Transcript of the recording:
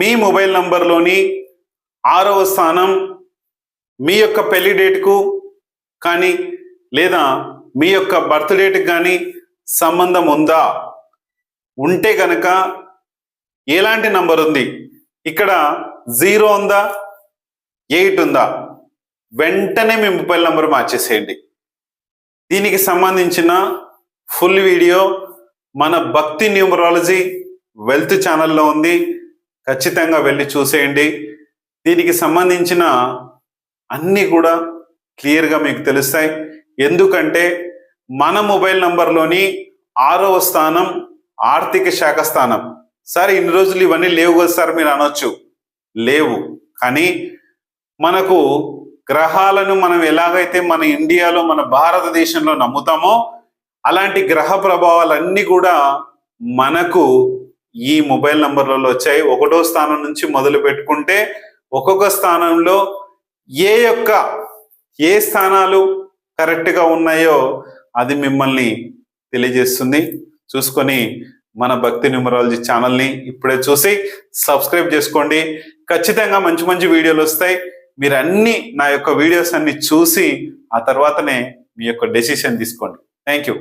మీ mobile నంబర్లోని 6వ స్థానం మీ యొక్క పెళ్లి డేట్కు కానీ లేదా మీ యొక్క బర్త్ డేట్కి కానీ సంబంధం ఉందా? ఉంటే గనక ఎలాంటి నంబర్ ఉంది? ఇక్కడ 0 ఉందా, 8 ఉందా? వెంటనే మీ మొబైల్ నంబర్ మార్చేసేయండి. దీనికి సంబంధించిన ఫుల్ వీడియో మన భక్తి న్యూమరాలజీ వెల్త్ ఛానల్లో ఉంది. ఖచ్చితంగా వెళ్ళి చూసేయండి. దీనికి సంబంధించిన అన్నీ కూడా క్లియర్గా మీకు తెలుస్తాయి. ఎందుకంటే మన మొబైల్ నంబర్లోని 6వ స్థానం ఆర్థిక శాఖ స్థానం. సార్ ఇన్ని రోజులు ఇవన్నీ లేవు కదా సార్ మీరు అనొచ్చు. లేవు, కానీ మనకు గ్రహాలను మనం ఎలాగైతే మన ఇండియాలో మన భారతదేశంలో నమ్ముతామో అలాంటి గ్రహ ప్రభావాలన్నీ కూడా మనకు ఈ మొబైల్ నంబర్లలో వచ్చాయి. 1వ స్థానం నుంచి మొదలు పెట్టుకుంటే ఒక్కొక్క స్థానంలో ఏ స్థానాలు కరెక్ట్గా ఉన్నాయో అది మిమ్మల్ని తెలియజేస్తుంది. చూసుకొని మన భక్తి న్యూమరాలజీ ఛానల్ని ఇప్పుడే చూసి సబ్స్క్రైబ్ చేసుకోండి. ఖచ్చితంగా మంచి మంచి వీడియోలు వస్తాయి. మీరు నా యొక్క వీడియోస్ అన్ని చూసి ఆ తర్వాతనే మీ యొక్క డెసిషన్ తీసుకోండి. Thank you.